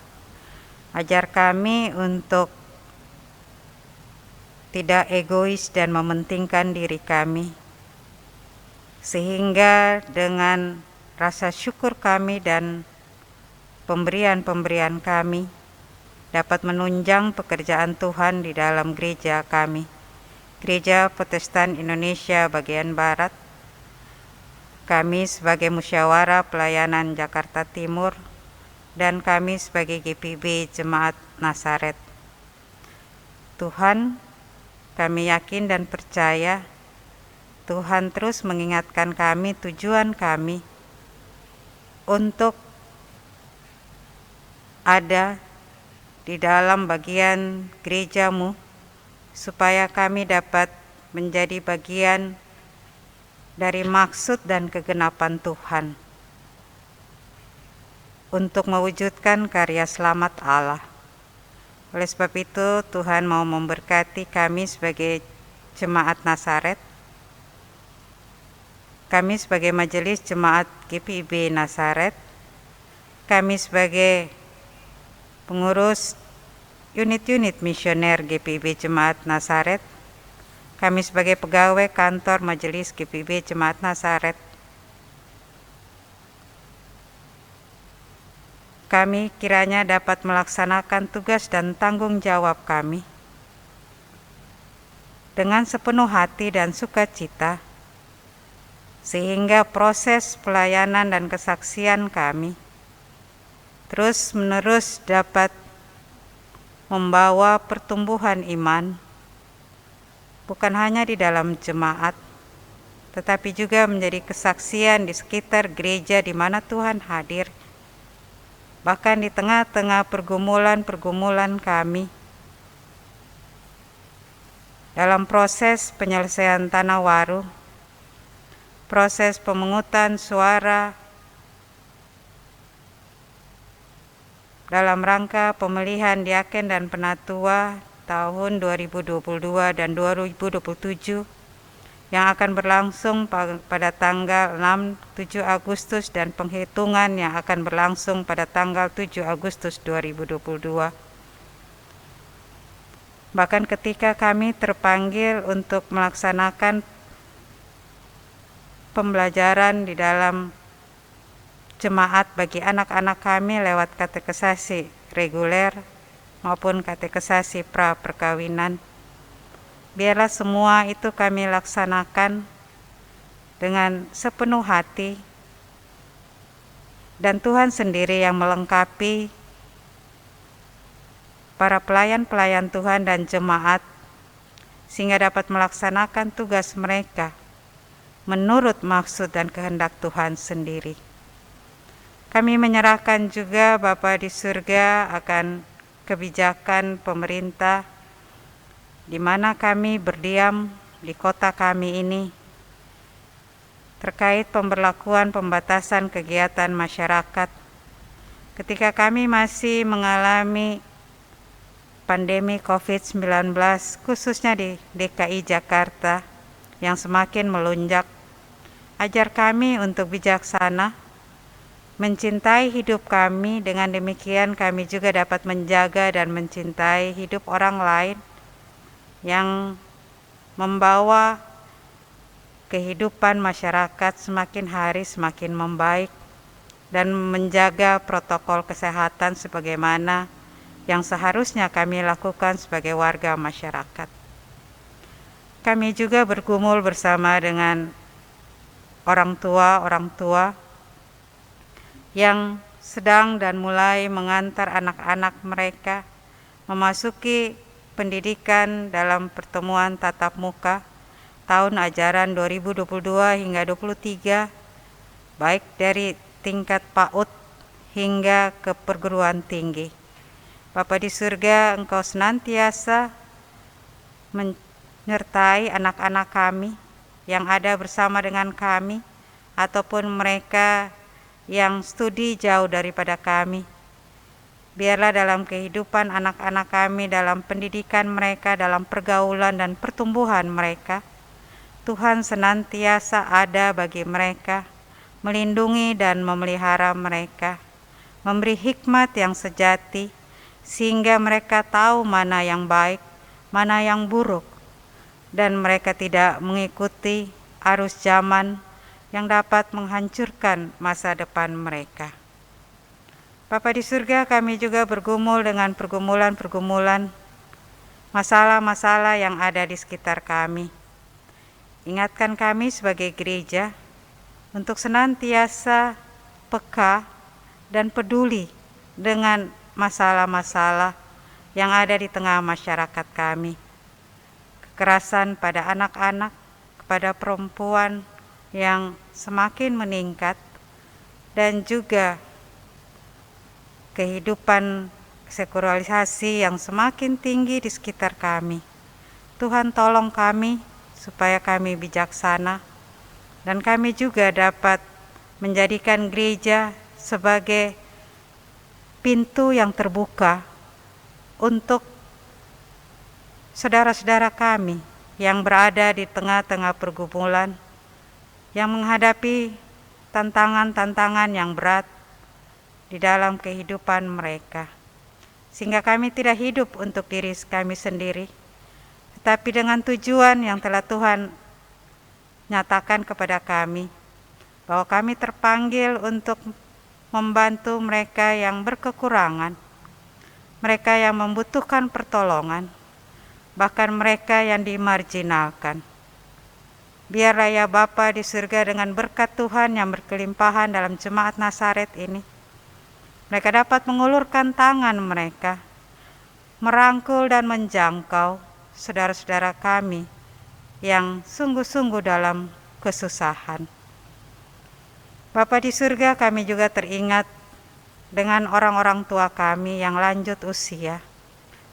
Ajar kami untuk tidak egois dan mementingkan diri kami, sehingga dengan rasa syukur kami dan pemberian-pemberian kami dapat menunjang pekerjaan Tuhan di dalam gereja kami, Gereja Protestan Indonesia bagian Barat. Kami sebagai Musyawarah Pelayanan Jakarta Timur, dan kami sebagai GPB Jemaat Nasaret. Tuhan, kami yakin dan percaya Tuhan terus mengingatkan kami tujuan kami untuk ada di dalam bagian gereja-Mu, supaya kami dapat menjadi bagian dari maksud dan kegenapan Tuhan untuk mewujudkan karya selamat Allah. Oleh sebab itu, Tuhan mau memberkati kami sebagai Jemaat Nasaret, kami sebagai Majelis Jemaat GPIB Nasaret, kami sebagai pengurus unit-unit misioner GPIB Jemaat Nazaret, kami sebagai pegawai kantor Majelis GPIB Jemaat Nazaret, kami kiranya dapat melaksanakan tugas dan tanggung jawab kami dengan sepenuh hati dan sukacita, sehingga proses pelayanan dan kesaksian kami terus-menerus dapat membawa pertumbuhan iman, bukan hanya di dalam jemaat, tetapi juga menjadi kesaksian di sekitar gereja di mana Tuhan hadir, bahkan di tengah-tengah pergumulan-pergumulan kami dalam proses penyelesaian tanah waru, proses pemungutan suara dalam rangka pemilihan diaken dan penatua tahun 2022 dan 2027 yang akan berlangsung pada tanggal 6-7 Agustus dan penghitungan yang akan berlangsung pada tanggal 7 Agustus 2022. Bahkan ketika kami terpanggil untuk melaksanakan pembelajaran di dalam jemaat bagi anak-anak kami lewat katekesasi reguler maupun katekesasi pra perkawinan, biarlah semua itu kami laksanakan dengan sepenuh hati, dan Tuhan sendiri yang melengkapi para pelayan-pelayan Tuhan dan jemaat sehingga dapat melaksanakan tugas mereka menurut maksud dan kehendak Tuhan sendiri. Kami menyerahkan juga Bapa di surga akan kebijakan pemerintah di mana kami berdiam di kota kami ini terkait pemberlakuan pembatasan kegiatan masyarakat ketika kami masih mengalami pandemi COVID-19 khususnya di DKI Jakarta yang semakin melonjak. Ajar kami untuk bijaksana, mencintai hidup kami, dengan demikian kami juga dapat menjaga dan mencintai hidup orang lain yang membawa kehidupan masyarakat semakin hari semakin membaik dan menjaga protokol kesehatan sebagaimana yang seharusnya kami lakukan sebagai warga masyarakat. Kami juga bergumul bersama dengan orang tua yang sedang dan mulai mengantar anak-anak mereka memasuki pendidikan dalam pertemuan tatap muka tahun ajaran 2022 hingga 2023, baik dari tingkat PAUD hingga ke perguruan tinggi. Bapa di surga, Engkau senantiasa menyertai anak-anak kami yang ada bersama dengan kami ataupun mereka yang studi jauh daripada kami. Biarlah dalam kehidupan anak-anak kami, dalam pendidikan mereka, dalam pergaulan dan pertumbuhan mereka, Tuhan senantiasa ada bagi mereka, melindungi dan memelihara mereka, memberi hikmat yang sejati, sehingga mereka tahu mana yang baik, mana yang buruk, dan mereka tidak mengikuti arus zaman yang dapat menghancurkan masa depan mereka. Bapa di surga, kami juga bergumul dengan pergumulan-pergumulan, masalah-masalah yang ada di sekitar kami. Ingatkan kami sebagai gereja untuk senantiasa peka dan peduli dengan masalah-masalah yang ada di tengah masyarakat kami. Kekerasan pada anak-anak, kepada perempuan yang semakin meningkat, dan juga kehidupan sekularisasi yang semakin tinggi di sekitar kami. Tuhan tolong kami supaya kami bijaksana, dan kami juga dapat menjadikan gereja sebagai pintu yang terbuka untuk saudara-saudara kami yang berada di tengah-tengah pergumulan, yang menghadapi tantangan-tantangan yang berat, di dalam kehidupan mereka. Sehingga kami tidak hidup untuk diri kami sendiri, tetapi dengan tujuan yang telah Tuhan nyatakan kepada kami, bahwa kami terpanggil untuk membantu mereka yang berkekurangan, mereka yang membutuhkan pertolongan, bahkan mereka yang dimarginalkan. Biarlah ya Bapa di surga, dengan berkat Tuhan yang berkelimpahan dalam jemaat Nazaret ini, mereka dapat mengulurkan tangan mereka, merangkul dan menjangkau saudara-saudara kami yang sungguh-sungguh dalam kesusahan. Bapa di surga, kami juga teringat dengan orang-orang tua kami yang lanjut usia,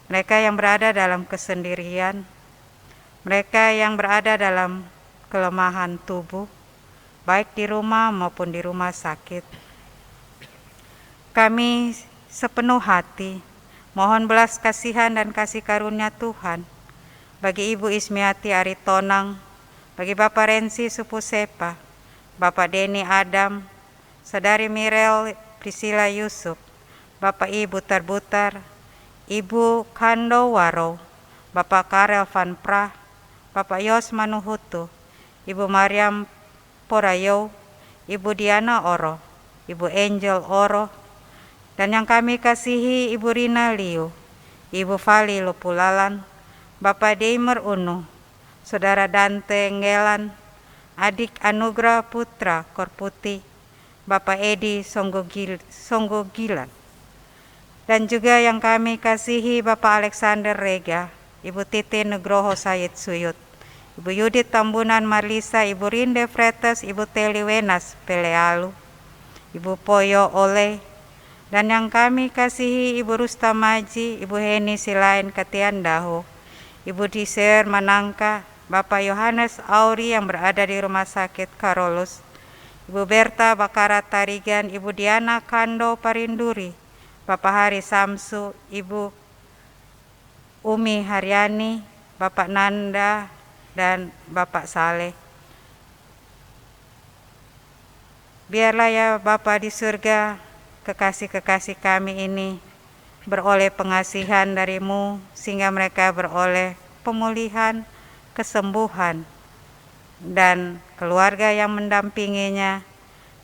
mereka yang berada dalam kesendirian, mereka yang berada dalam kelemahan tubuh, baik di rumah maupun di rumah sakit. Kami sepenuh hati mohon belas kasihan dan kasih karunia Tuhan bagi Ibu Ismiati Aritonang, bagi Bapak Rensi Supusepa, Bapak Denny Adam, Saudari Mirel Priscilla Yusuf, Bapak Ibu Terbutar, Ibu Kando Waro, Bapak Karel Van Prah, Bapak Yos Manuhutu, Ibu Mariam Porayo, Ibu Diana Oro, Ibu Angel Oro, dan yang kami kasihi Ibu Rina Liu, Ibu Fali Lupulalan, Bapak Deimer Unu, Saudara Dante Nggelan, Adik Anugrah Putra Korputi, Bapak Edi Songgogilan, dan juga yang kami kasihi Bapak Alexander Rega, Ibu Titi Nugroho Sayed Suyut, Ibu Yudit Tambunan Marlisa, Ibu Rinde Fretes, Ibu Teli Wenas Pelealu, Ibu Poyo Ole, dan yang kami kasihi Ibu Rustamaji, Ibu Heni Silain Katiandaho, Ibu Diser Manangka, Bapak Yohanes Auri yang berada di Rumah Sakit Karolus, Ibu Berta Bakara Tarigan, Ibu Diana Kando Parinduri, Bapak Hari Samsu, Ibu Umi Haryani, Bapak Nanda, dan Bapak Saleh. Biarlah ya Bapa di surga, kekasih-kekasih kami ini beroleh pengasihan dari-Mu, sehingga mereka beroleh pemulihan, kesembuhan, dan keluarga yang mendampinginya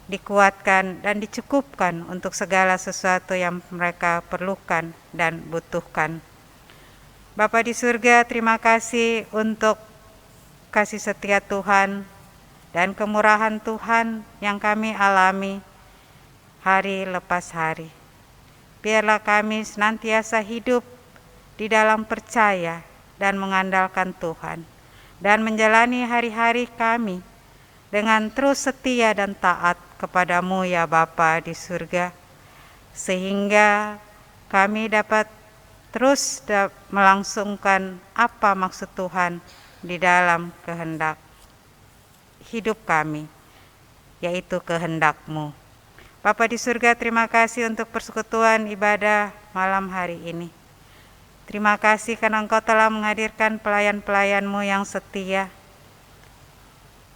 dikuatkan dan dicukupkan untuk segala sesuatu yang mereka perlukan dan butuhkan. Bapa di surga, terima kasih untuk kasih setia Tuhan dan kemurahan Tuhan yang kami alami hari lepas hari. Biarlah kami senantiasa hidup di dalam percaya dan mengandalkan Tuhan, dan menjalani hari-hari kami dengan terus setia dan taat kepadamu ya Bapa di surga, sehingga kami dapat terus melangsungkan apa maksud Tuhan di dalam kehendak hidup kami, yaitu kehendak-Mu. Bapa di surga, terima kasih untuk persekutuan ibadah malam hari ini. Terima kasih karena Engkau telah menghadirkan pelayan-pelayan-Mu yang setia,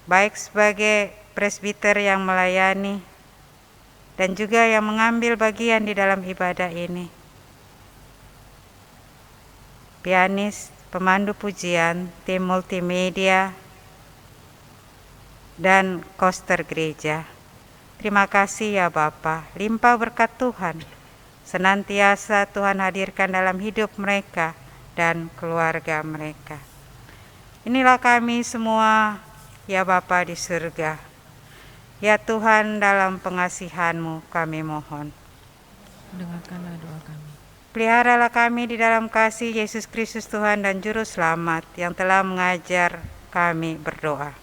baik sebagai presbiter yang melayani dan juga yang mengambil bagian di dalam ibadah ini. Pianis, pemandu pujian, tim multimedia, dan koster gereja. Terima kasih ya Bapa, limpah berkat Tuhan senantiasa Tuhan hadirkan dalam hidup mereka dan keluarga mereka. Inilah kami semua ya Bapa di surga. Ya Tuhan, dalam pengasihan-Mu kami mohon. Dengarkanlah doa kami. Peliharalah kami di dalam kasih Yesus Kristus Tuhan dan Juru Selamat yang telah mengajar kami berdoa.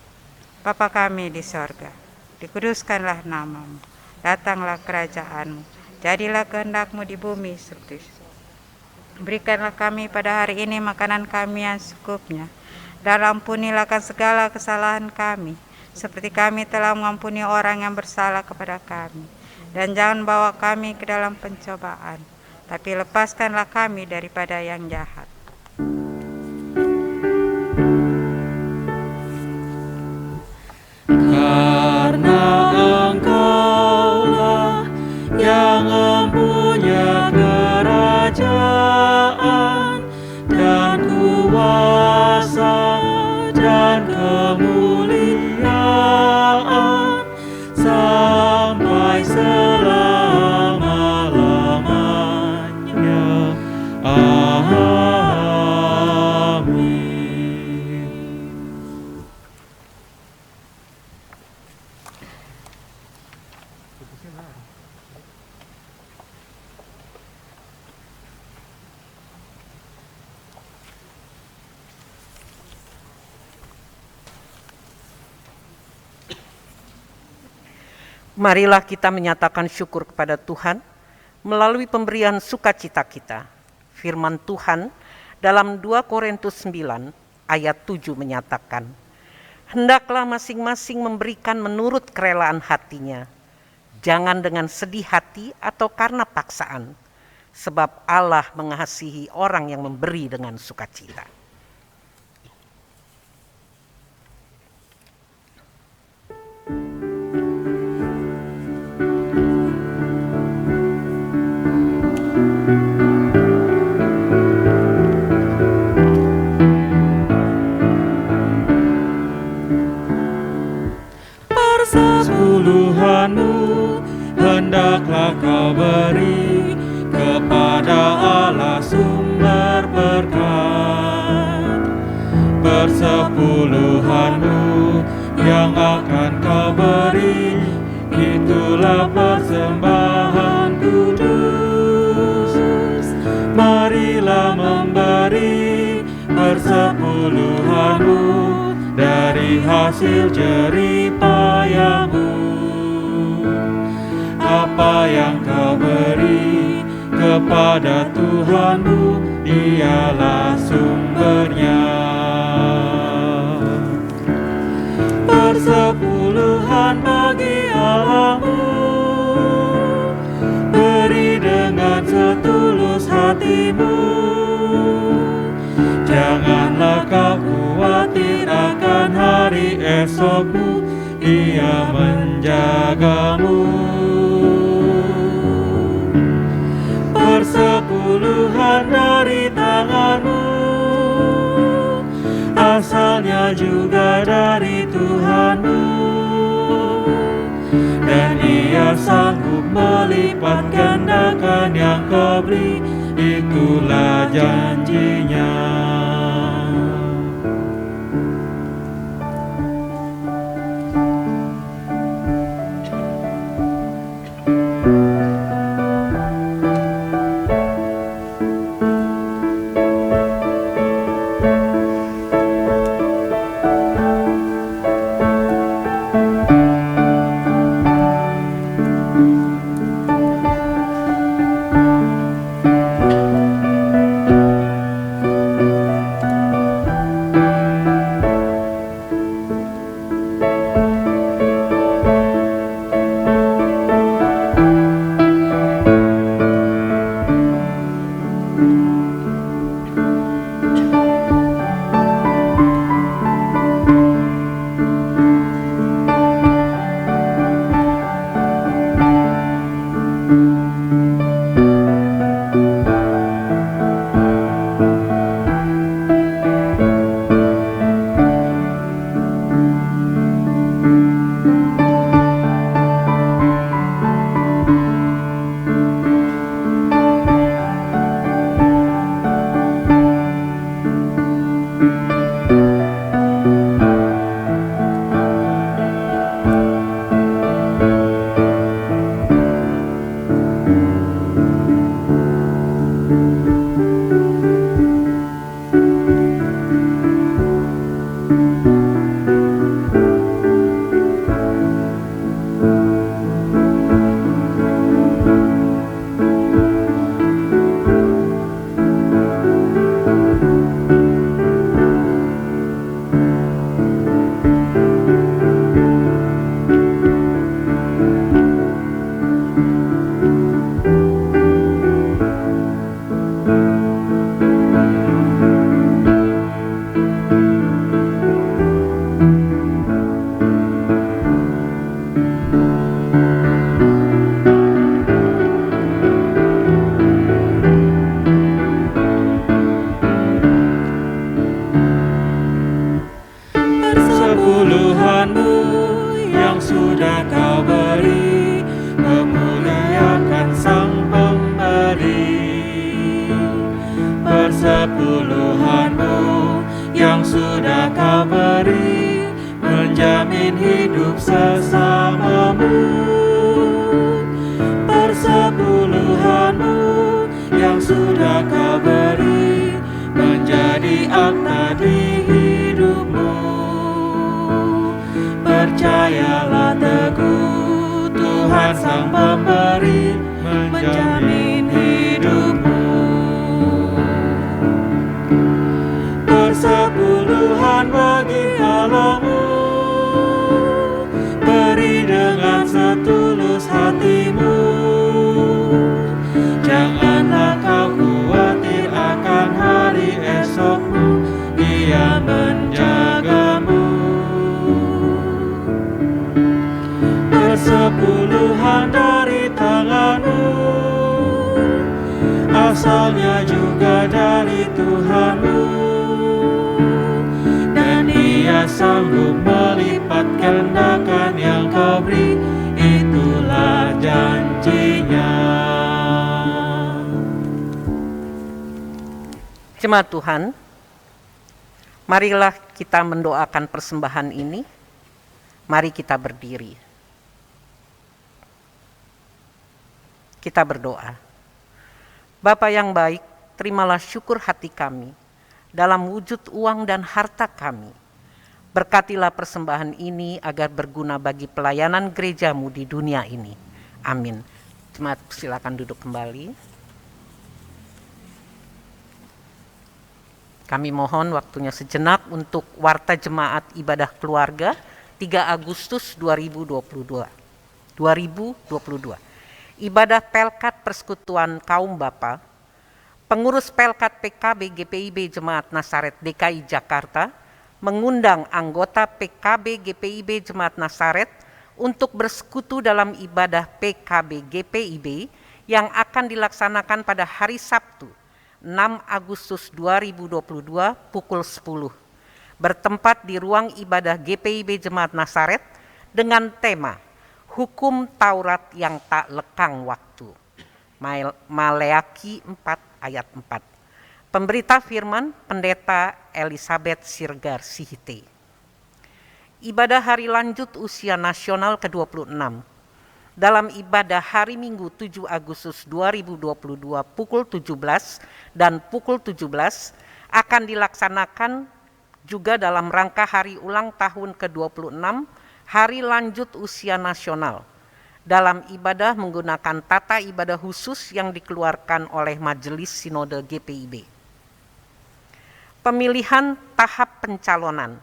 Bapa kami di sorga, dikuduskanlah nama-Mu, datanglah kerajaan-Mu, jadilah kehendak-Mu di bumi seperti itu. Berikanlah kami pada hari ini makanan kami yang secukupnya, dan ampunilah segala kesalahan kami, seperti kami telah mengampuni orang yang bersalah kepada kami. Dan jangan bawa kami ke dalam pencobaan, tapi lepaskanlah kami daripada yang jahat. Karena Engkaulah yang yang empunya kerajaan dan kuasa dan kemuliaan sampai selama-lamanya. Amin. Marilah kita menyatakan syukur kepada Tuhan melalui pemberian sukacita kita. Firman Tuhan dalam 2 Korintus 9 ayat 7 menyatakan, hendaklah masing-masing memberikan menurut kerelaan hatinya, jangan dengan sedih hati atau karena paksaan, sebab Allah mengasihi orang yang memberi dengan sukacita. Persepuluhanmu hendaklah kau beri kepada Allah sumber berkat. Persepuluhanmu yang akan kau beri, itulah persembahan kudus. Marilah memberi persepuluhanmu dari hasil jerih payahmu. Apa yang kau beri kepada Tuhanmu, Dialah sumbernya. Persepuluhan bagi Allahmu, beri dengan setulus hatimu. Janganlah kau khawatir akan hari esokmu, Ia menjagamu. Persepuluhan dari tanganmu, asalnya juga dari Tuhanmu, dan Ia sanggup melipat gandakan yang kau beri, itulah janjinya. fakta di hidupmu. Percayalah teguh, Tuhan Sang Pemberi menjamin hidupmu. Persepuluhan bagi Allahmu, beri dengan setulus hatimu. Janganlah kau khawatir akan hari esokmu, Dia menjagamu. Persepuluhan dari tanganmu, asalnya juga dari Tuhanmu, dan Ia sanggup melipat gandakan yang kau beri, itulah janjinya. Jemaat Tuhan, marilah kita mendoakan persembahan ini. Mari kita berdiri. Kita berdoa. Bapa yang baik, terimalah syukur hati kami dalam wujud uang dan harta kami. Berkatilah persembahan ini agar berguna bagi pelayanan gerejamu di dunia ini. Amin. Jemaat silakan duduk kembali. Kami mohon waktunya sejenak untuk warta jemaat ibadah keluarga 3 Agustus 2022. Ibadah Pelkat Persekutuan Kaum Bapa, pengurus Pelkat PKB GPIB Jemaat Nasaret DKI Jakarta mengundang anggota PKB GPIB Jemaat Nasaret untuk bersekutu dalam ibadah PKB GPIB yang akan dilaksanakan pada hari Sabtu 6 Agustus 2022 pukul 10, bertempat di ruang ibadah GPIB Jemaat Nasaret dengan tema Hukum Taurat yang tak lekang waktu. Maleaki 4 ayat 4. Pemberita firman Pendeta Elizabeth Sirgar Sihite. Ibadah hari lanjut usia nasional ke-26. Dalam ibadah hari Minggu 7 Agustus 2022 pukul 17 dan pukul 17 akan dilaksanakan juga dalam rangka hari ulang tahun ke-26 Hari Lanjut Usia Nasional. Dalam ibadah menggunakan tata ibadah khusus yang dikeluarkan oleh Majelis Sinode GPIB. Pemilihan tahap pencalonan.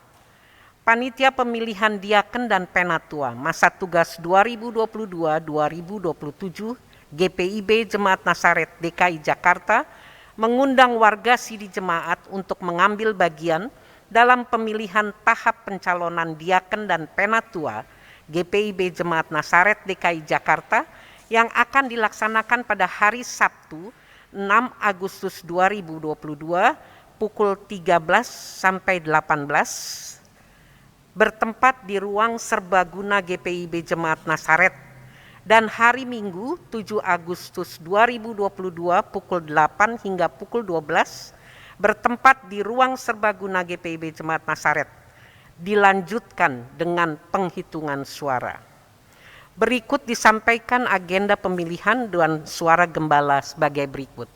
Panitia Pemilihan Diaken dan Penatua masa tugas 2022-2027 GPIB Jemaat Nasaret DKI Jakarta mengundang warga sidi jemaat untuk mengambil bagian dalam pemilihan tahap pencalonan Diaken dan Penatua GPIB Jemaat Nasaret DKI Jakarta yang akan dilaksanakan pada hari Sabtu 6 Agustus 2022 pukul 13 sampai 18 bertempat di ruang serbaguna GPIB Jemaat Nasaret, dan hari Minggu 7 Agustus 2022 pukul 8 hingga pukul 12 bertempat di ruang serbaguna GPIB Jemaat Nasaret. Dilanjutkan dengan penghitungan suara. Berikut disampaikan agenda pemilihan dan suara gembala sebagai berikut.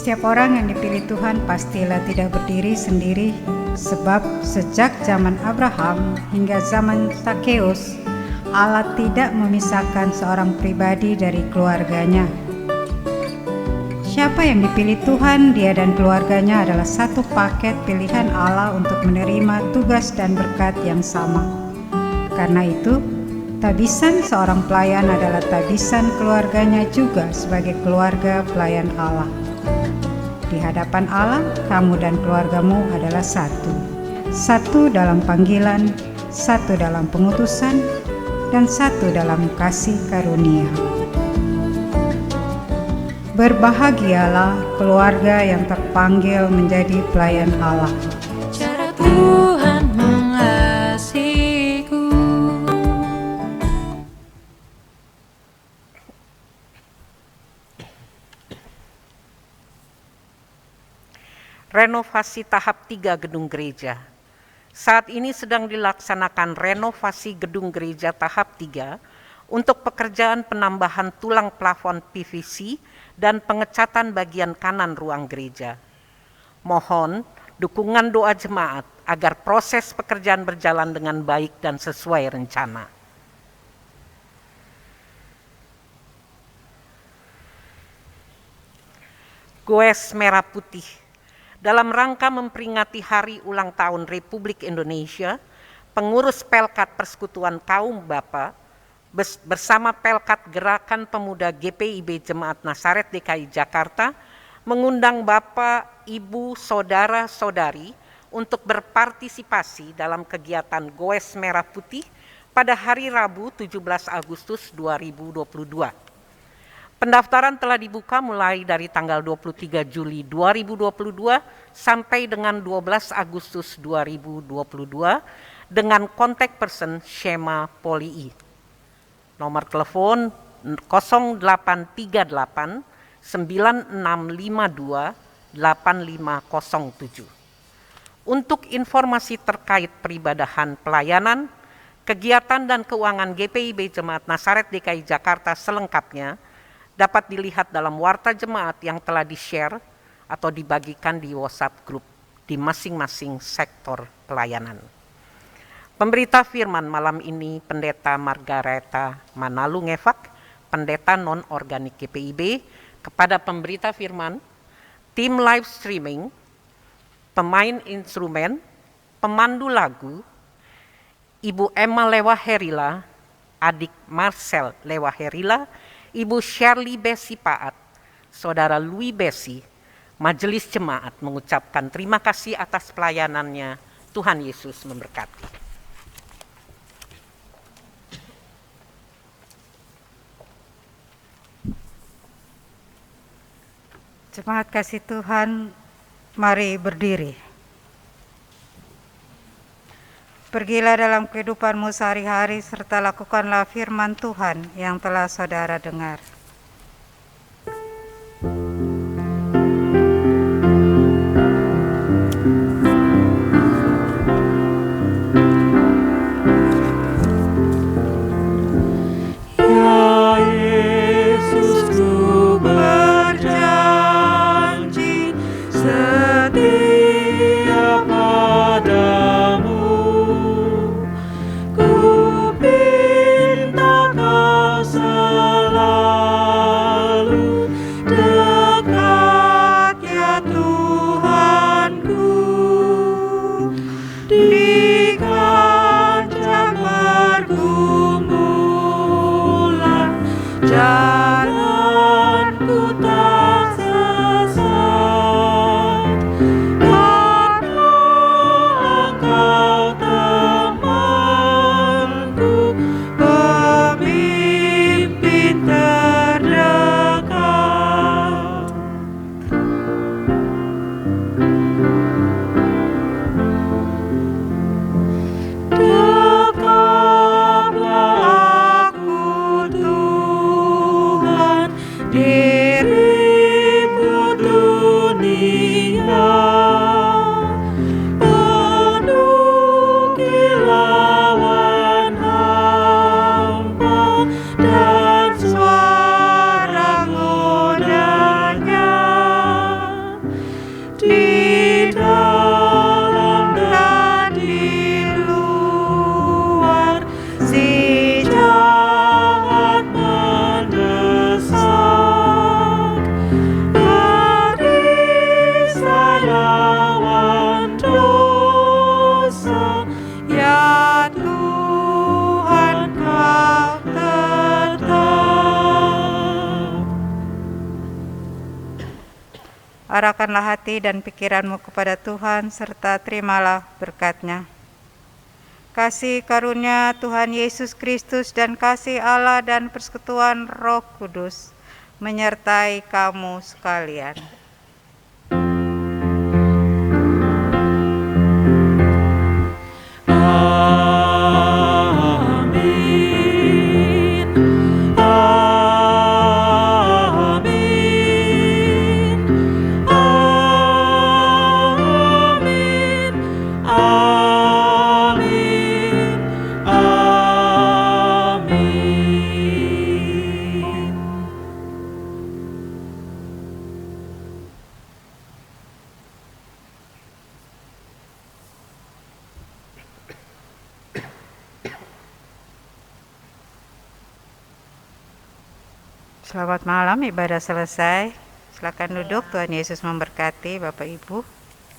Setiap orang yang dipilih Tuhan pastilah tidak berdiri sendiri, sebab sejak zaman Abraham hingga zaman Zakheus, Allah tidak memisahkan seorang pribadi dari keluarganya. Siapa yang dipilih Tuhan, dia dan keluarganya adalah satu paket pilihan Allah untuk menerima tugas dan berkat yang sama. Karena itu, tabisan seorang pelayan adalah tabisan keluarganya juga sebagai keluarga pelayan Allah. Di hadapan Allah, kamu dan keluargamu adalah satu. Satu dalam panggilan, satu dalam pengutusan, dan satu dalam kasih karunia. Berbahagialah keluarga yang terpanggil menjadi pelayan Allah. Cara Tuhan mengasihiku. Renovasi tahap 3 gedung gereja. Saat ini sedang dilaksanakan renovasi gedung gereja tahap 3 untuk pekerjaan penambahan tulang plafon PVC dan pengecatan bagian kanan ruang gereja. Mohon dukungan doa jemaat agar proses pekerjaan berjalan dengan baik dan sesuai rencana. Goes merah putih. Dalam rangka memperingati Hari Ulang Tahun Republik Indonesia, pengurus Pelkat Persekutuan Kaum Bapa bersama Pelkat Gerakan Pemuda GPIB Jemaat Nazaret DKI Jakarta mengundang Bapak, Ibu, Saudara-saudari untuk berpartisipasi dalam kegiatan Goes Merah Putih pada hari Rabu 17 Agustus 2022. Pendaftaran telah dibuka mulai dari tanggal 23 Juli 2022 sampai dengan 12 Agustus 2022 dengan kontak person Shema Poli. Nomor telepon 0838 9652 8507. Untuk informasi terkait peribadahan pelayanan, kegiatan dan keuangan GPIB Jemaat Nazaret DKI Jakarta selengkapnya dapat dilihat dalam warta jemaat yang telah di-share atau dibagikan di WhatsApp group di masing-masing sektor pelayanan. Pemberita firman malam ini Pendeta Margareta Manalung Evak, Pendeta non-organik GPIB, kepada pemberita firman, tim live streaming, pemain instrumen, pemandu lagu, Ibu Emma Lewaherila, adik Marcel Lewaherila, Ibu Shirley Besi Paat, Saudara Louis Besi, Majelis Jemaat mengucapkan terima kasih atas pelayanannya. Tuhan Yesus memberkati. Jemaat kasih Tuhan, mari berdiri. Pergilah dalam kehidupanmu sehari-hari serta lakukanlah firman Tuhan yang telah saudara dengar. Ya Yesus, ku berjanji setia padamu. Ku pinta kau selalu dekat, ya Tuhanku, di kancah pergumulan. Jalanku tak sesat, karena Engkau temanku, pemimpin terdekat. Dekatlah aku, Tuhan, Arahkanlah hati dan pikiranmu kepada Tuhan, serta terimalah berkat-Nya. Kasih karunia Tuhan Yesus Kristus dan kasih Allah dan persekutuan Roh Kudus menyertai kamu sekalian. Amin. Amin. Amin. Amin. Amin. Selamat malam, ibadah selesai. Silakan duduk, Tuhan Yesus memberkati Bapak Ibu.